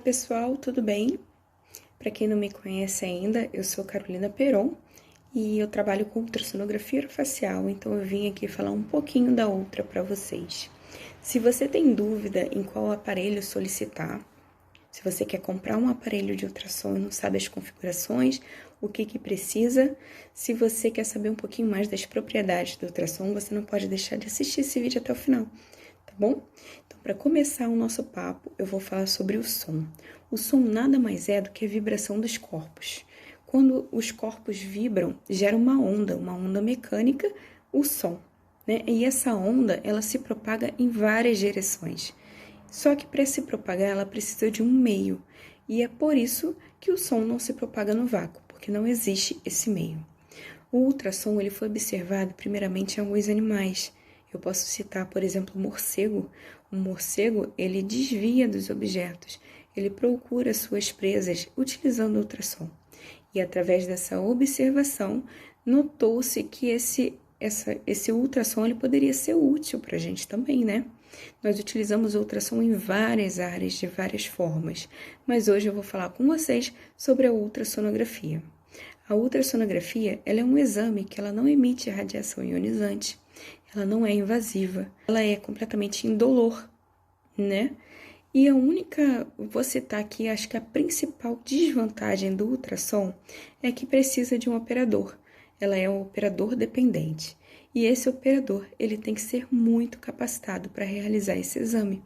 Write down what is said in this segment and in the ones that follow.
pessoal, tudo bem? Para quem não me conhece ainda, eu sou Carolina Peron e eu trabalho com ultrassonografia orofacial, então eu vim aqui falar um pouquinho da Ultra para vocês. Se você tem dúvida em qual aparelho solicitar, se você quer comprar um aparelho de ultrassom e não sabe as configurações, o que precisa, se você quer saber um pouquinho mais das propriedades do ultrassom, você não pode deixar de assistir esse vídeo até o final, tá bom? Então, para começar o nosso papo, eu vou falar sobre o som. O som nada mais é do que a vibração dos corpos. Quando os corpos vibram, gera uma onda mecânica, o som, né? E essa onda, ela se propaga em várias direções. Só que para se propagar, ela precisa de um meio. E é por isso que o som não se propaga no vácuo, porque não existe esse meio. O ultrassom ele foi observado primeiramente em alguns animais. Eu posso citar, por exemplo, o morcego. O morcego, ele desvia dos objetos, ele procura suas presas utilizando o ultrassom. E através dessa observação, notou-se que esse ultrassom ele poderia ser útil para a gente também, né? Nós utilizamos o ultrassom em várias áreas, de várias formas, mas hoje eu vou falar com vocês sobre a ultrassonografia. A ultrassonografia ela é um exame que ela não emite radiação ionizante, ela não é invasiva, ela é completamente indolor, né? E a única, vou citar aqui, acho que a principal desvantagem do ultrassom é que precisa de um operador. Ela é um operador dependente. E esse operador, ele tem que ser muito capacitado para realizar esse exame.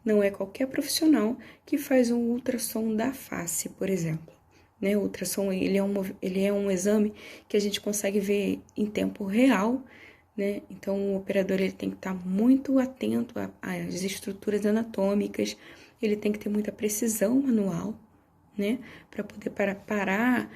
Não é qualquer profissional que faz um ultrassom da face, por exemplo. Né? O ultrassom, ele é um exame que a gente consegue ver em tempo real, né? Então, o operador ele tem que estar muito atento às estruturas anatômicas, ele tem que ter muita precisão manual, né? Para poder parar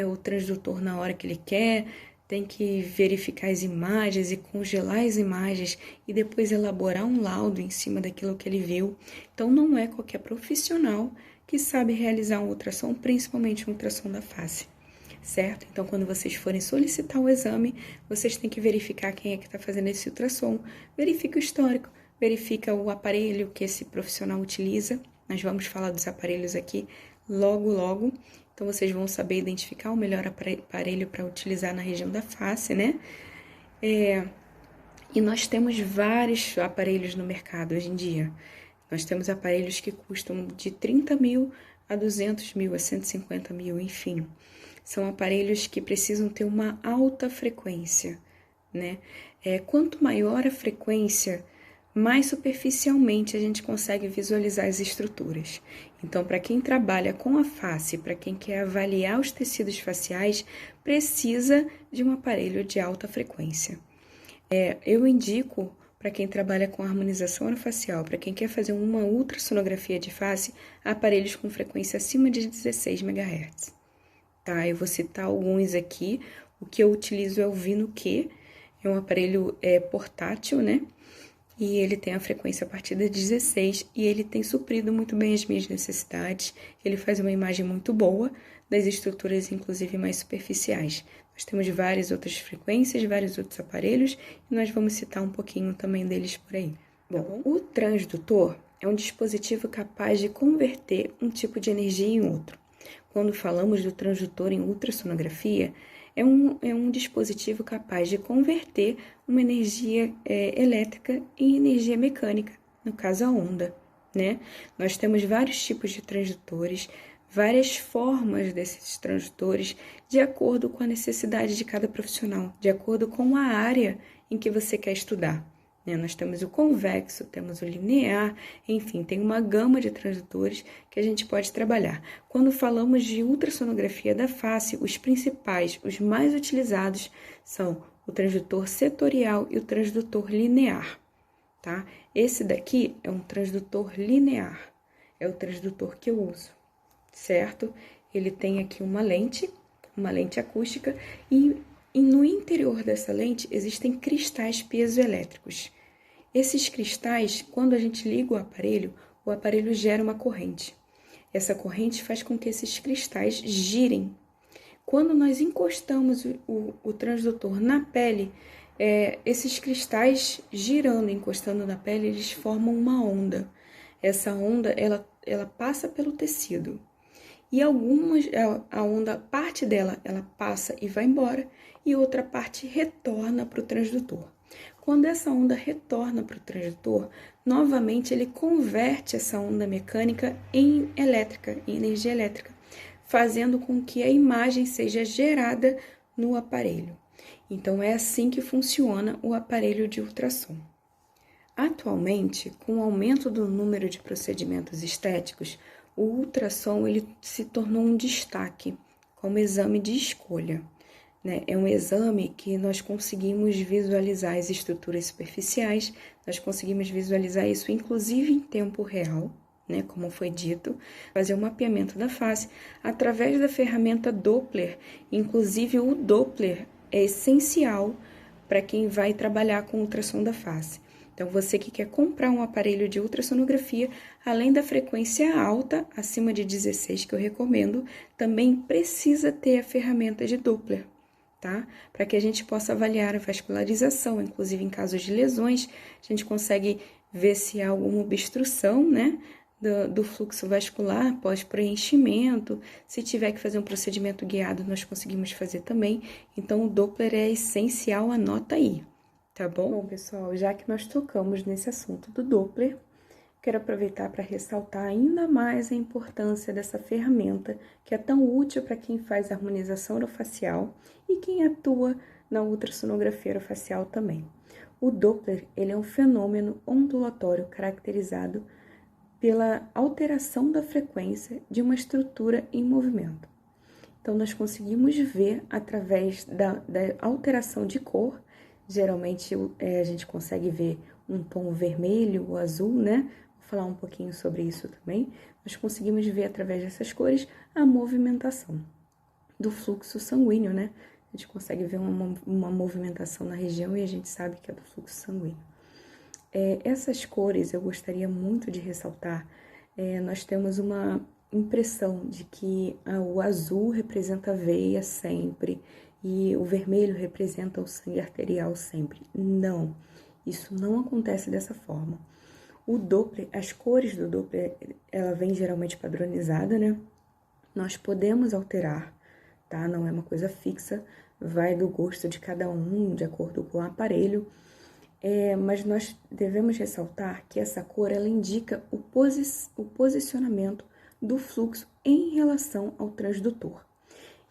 o transdutor na hora que ele quer, tem que verificar as imagens e congelar as imagens e depois elaborar um laudo em cima daquilo que ele viu. Então, não é qualquer profissional que sabe realizar um ultrassom, principalmente um ultrassom da face. Certo? Então, quando vocês forem solicitar o exame, vocês têm que verificar quem é que está fazendo esse ultrassom, verifica o histórico, verifica o aparelho que esse profissional utiliza. Nós vamos falar dos aparelhos aqui logo. Então, vocês vão saber identificar o melhor aparelho para utilizar na região da face, né? E nós temos vários aparelhos no mercado hoje em dia. Nós temos aparelhos que custam de 30 mil a 200 mil, a 150 mil, enfim. São aparelhos que precisam ter uma alta frequência, né? Quanto maior a frequência, mais superficialmente a gente consegue visualizar as estruturas. Então, para quem trabalha com a face, para quem quer avaliar os tecidos faciais, precisa de um aparelho de alta frequência. Eu indico para quem trabalha com harmonização orofacial, para quem quer fazer uma ultrassonografia de face, aparelhos com frequência acima de 16 MHz. Tá, eu vou citar alguns aqui. O que eu utilizo é o Vino-Q, é um aparelho portátil, né? E ele tem a frequência a partir de 16 e ele tem suprido muito bem as minhas necessidades. Ele faz uma imagem muito boa das estruturas, inclusive mais superficiais. Nós temos várias outras frequências, vários outros aparelhos e nós vamos citar um pouquinho também deles por aí. Bom, o transdutor é um dispositivo capaz de converter um tipo de energia em outro. Quando falamos do transdutor em ultrassonografia, é um dispositivo capaz de converter uma energia elétrica em energia mecânica, no caso a onda, né? Nós temos vários tipos de transdutores, várias formas desses transdutores, de acordo com a necessidade de cada profissional, de acordo com a área em que você quer estudar. Nós temos o convexo, temos o linear, enfim, tem uma gama de transdutores que a gente pode trabalhar. Quando falamos de ultrassonografia da face, os principais, os mais utilizados são o transdutor setorial e o transdutor linear, tá? Esse daqui é um transdutor linear, é o transdutor que eu uso, certo? Ele tem aqui uma lente acústica e no interior dessa lente existem cristais piezoelétricos. Esses cristais, quando a gente liga o aparelho gera uma corrente. Essa corrente faz com que esses cristais girem. Quando nós encostamos o transdutor na pele, esses cristais girando, encostando na pele, eles formam uma onda. essa onda, ela passa pelo tecido. E a onda, parte dela, ela passa e vai embora, e outra parte retorna para o transdutor. Quando essa onda retorna para o transdutor, novamente ele converte essa onda mecânica em elétrica, em energia elétrica, fazendo com que a imagem seja gerada no aparelho. Então, é assim que funciona o aparelho de ultrassom. Atualmente, com o aumento do número de procedimentos estéticos, o ultrassom ele se tornou um destaque como exame de escolha, né? É um exame que nós conseguimos visualizar as estruturas superficiais, nós conseguimos visualizar isso inclusive em tempo real, né? Como foi dito, fazer o mapeamento da face através da ferramenta Doppler. Inclusive, o Doppler é essencial para quem vai trabalhar com ultrassom da face. Então, você que quer comprar um aparelho de ultrassonografia, além da frequência alta, acima de 16, que eu recomendo, também precisa ter a ferramenta de Doppler, tá? Para que a gente possa avaliar a vascularização, inclusive em casos de lesões, a gente consegue ver se há alguma obstrução, né? Do fluxo vascular pós-preenchimento. Se tiver que fazer um procedimento guiado, nós conseguimos fazer também. Então, o Doppler é essencial, anota aí. Tá bom? Bom, pessoal, já que nós tocamos nesse assunto do Doppler, quero aproveitar para ressaltar ainda mais a importância dessa ferramenta que é tão útil para quem faz harmonização orofacial e quem atua na ultrassonografia orofacial também. O Doppler, ele é um fenômeno ondulatório caracterizado pela alteração da frequência de uma estrutura em movimento. Então, nós conseguimos ver através da alteração de cor. Geralmente, a gente consegue ver um tom vermelho ou azul, né? Vou falar um pouquinho sobre isso também. Nós conseguimos ver através dessas cores a movimentação do fluxo sanguíneo, né? A gente consegue ver uma movimentação na região e a gente sabe que é do fluxo sanguíneo. Essas cores eu gostaria muito de ressaltar. Nós temos uma impressão de que o azul representa a veia sempre e o vermelho representa o sangue arterial sempre. Não, isso não acontece dessa forma. O Doppler, as cores do Doppler, ela vem geralmente padronizada, né? Nós podemos alterar, tá? Não é uma coisa fixa, vai do gosto de cada um, de acordo com o aparelho. Mas nós devemos ressaltar que essa cor, ela indica o posicionamento do fluxo em relação ao transdutor.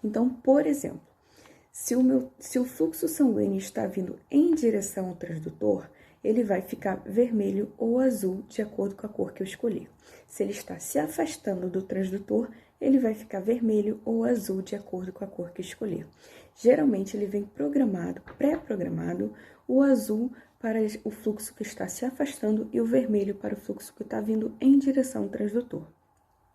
Então, por exemplo, se o fluxo sanguíneo está vindo em direção ao transdutor, ele vai ficar vermelho ou azul, de acordo com a cor que eu escolhi. Se ele está se afastando do transdutor, ele vai ficar vermelho ou azul, de acordo com a cor que eu escolhi. Geralmente, ele vem programado, pré-programado, o azul para o fluxo que está se afastando e o vermelho para o fluxo que está vindo em direção ao transdutor.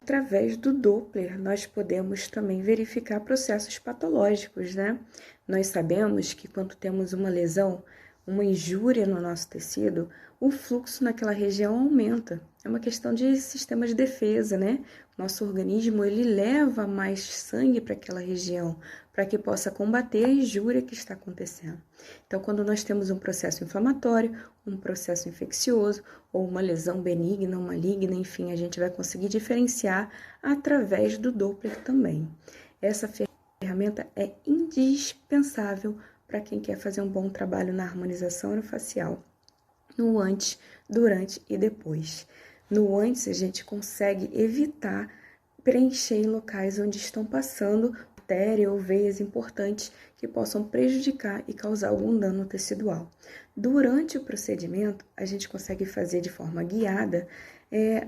Através do Doppler, nós podemos também verificar processos patológicos, né? Nós sabemos que quando temos uma lesão, uma injúria no nosso tecido, o fluxo naquela região aumenta. É uma questão de sistema de defesa, né? Nosso organismo, ele leva mais sangue para aquela região, para que possa combater a injúria que está acontecendo. Então, quando nós temos um processo inflamatório, um processo infeccioso, ou uma lesão benigna ou maligna, enfim, a gente vai conseguir diferenciar através do Doppler também. Essa ferramenta é indispensável para quem quer fazer um bom trabalho na harmonização orofacial, no antes, durante e depois. No antes, a gente consegue evitar preencher em locais onde estão passando artéria ou veias importantes que possam prejudicar e causar algum dano tecidual. Durante o procedimento, a gente consegue fazer de forma guiada,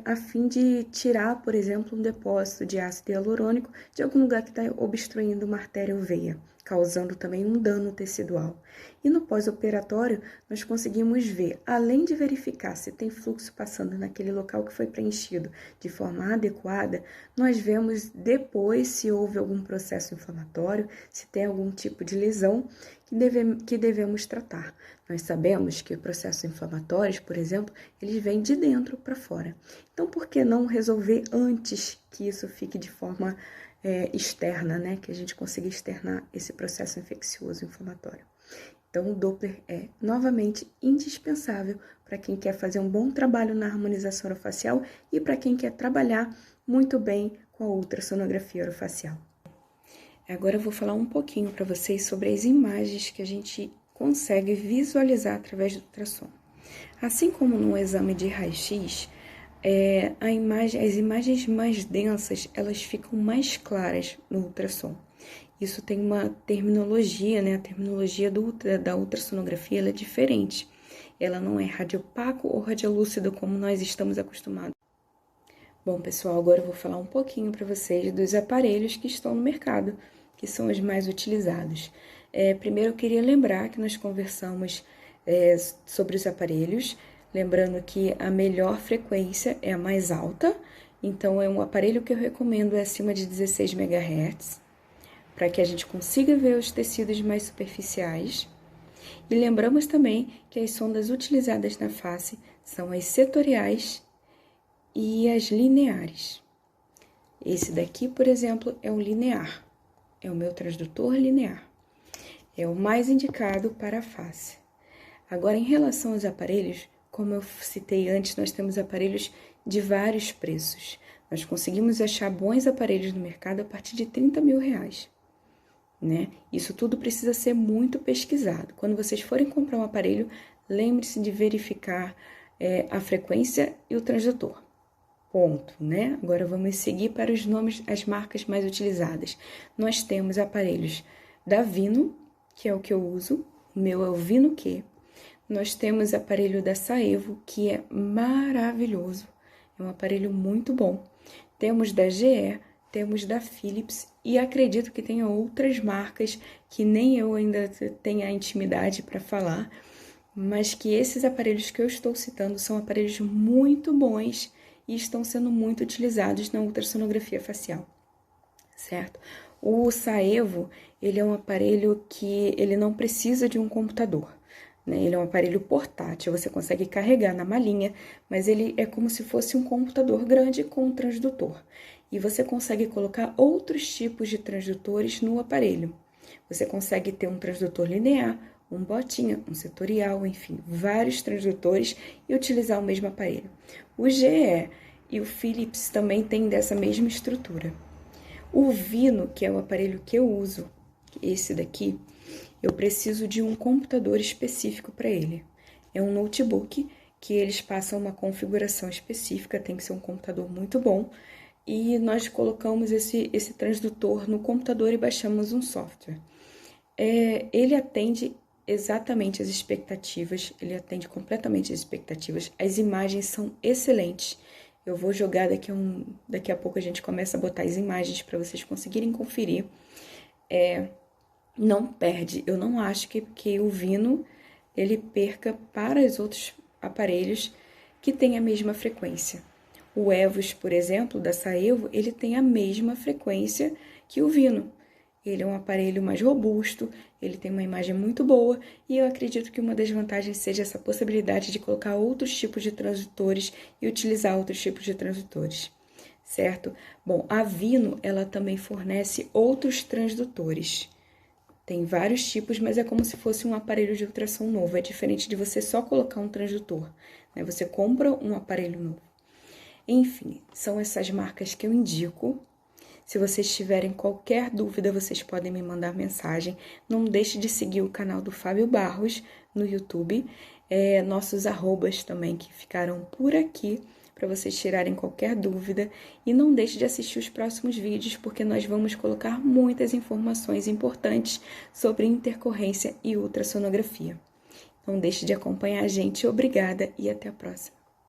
a fim de tirar, por exemplo, um depósito de ácido hialurônico de algum lugar que está obstruindo uma artéria ou veia, causando também um dano tecidual. E no pós-operatório, nós conseguimos ver, além de verificar se tem fluxo passando naquele local que foi preenchido de forma adequada, nós vemos depois se houve algum processo inflamatório, se tem algum tipo de lesão que devemos tratar. Nós sabemos que processos inflamatórios, por exemplo, eles vêm de dentro para fora. Então, por que não resolver antes que isso fique de forma externa, né? Que a gente consiga externar esse processo infeccioso inflamatório. Então, o Doppler é novamente indispensável para quem quer fazer um bom trabalho na harmonização orofacial e para quem quer trabalhar muito bem com a ultrassonografia orofacial. Agora eu vou falar um pouquinho para vocês sobre as imagens que a gente consegue visualizar através do ultrassom. Assim como no exame de raio-x, as imagens mais densas, elas ficam mais claras no ultrassom. Isso tem uma terminologia, né? A terminologia da ultrassonografia ela é diferente. Ela não é radiopaco ou radiolúcido como nós estamos acostumados. Bom, pessoal, agora eu vou falar um pouquinho para vocês dos aparelhos que estão no mercado, que são os mais utilizados. Primeiro, eu queria lembrar que nós conversamos sobre os aparelhos, lembrando que a melhor frequência é a mais alta, então é um aparelho que eu recomendo acima de 16 MHz, para que a gente consiga ver os tecidos mais superficiais. E lembramos também que as sondas utilizadas na face são as setoriais e as lineares. Esse daqui, por exemplo, é o linear, é o meu transdutor linear. É o mais indicado para a face. Agora, em relação aos aparelhos, como eu citei antes, nós temos aparelhos de vários preços. Nós conseguimos achar bons aparelhos no mercado a partir de R$30 mil, né? Isso tudo precisa ser muito pesquisado. Quando vocês forem comprar um aparelho, lembre-se de verificar a frequência e o transdutor. Ponto, né? Agora vamos seguir para os nomes, as marcas mais utilizadas. Nós temos aparelhos da Vino, que é o que eu uso, o meu é o Vino Q. Nós temos aparelho da Saevo, que é maravilhoso, é um aparelho muito bom. Temos da GE, temos da Philips e acredito que tenha outras marcas que nem eu ainda tenho a intimidade para falar, mas que esses aparelhos que eu estou citando são aparelhos muito bons e estão sendo muito utilizados na ultrassonografia facial, certo? O Saevo, ele é um aparelho que ele não precisa de um computador, né? Ele é um aparelho portátil, você consegue carregar na malinha, mas ele é como se fosse um computador grande com um transdutor. E você consegue colocar outros tipos de transdutores no aparelho. Você consegue ter um transdutor linear, um botinha, um setorial, enfim, vários transdutores e utilizar o mesmo aparelho. O GE e o Philips também têm dessa mesma estrutura. O Vino, que é o aparelho que eu uso, esse daqui, eu preciso de um computador específico para ele. É um notebook que eles passam uma configuração específica, tem que ser um computador muito bom, e nós colocamos esse transdutor no computador e baixamos um software. Ele atende exatamente as expectativas, ele atende completamente as expectativas, as imagens são excelentes. Eu vou jogar daqui a pouco a gente começa a botar as imagens para vocês conseguirem conferir. Não perde, eu não acho que o Vino ele perca para os outros aparelhos que têm a mesma frequência. O Evos, por exemplo, da Saevo, ele tem a mesma frequência que o Vino. Ele é um aparelho mais robusto, ele tem uma imagem muito boa e eu acredito que uma das vantagens seja essa possibilidade de colocar outros tipos de transdutores e utilizar outros tipos de transdutores, certo? Bom, a Vino, ela também fornece outros transdutores. Tem vários tipos, mas é como se fosse um aparelho de ultrassom novo. É diferente de você só colocar um transdutor, né? Você compra um aparelho novo. Enfim, são essas marcas que eu indico. Se vocês tiverem qualquer dúvida, vocês podem me mandar mensagem. Não deixe de seguir o canal do Fábio Barros no YouTube. Nossos arrobas também que ficaram por aqui para vocês tirarem qualquer dúvida. E não deixe de assistir os próximos vídeos, porque nós vamos colocar muitas informações importantes sobre intercorrência e ultrassonografia. Não deixe de acompanhar a gente. Obrigada e até a próxima.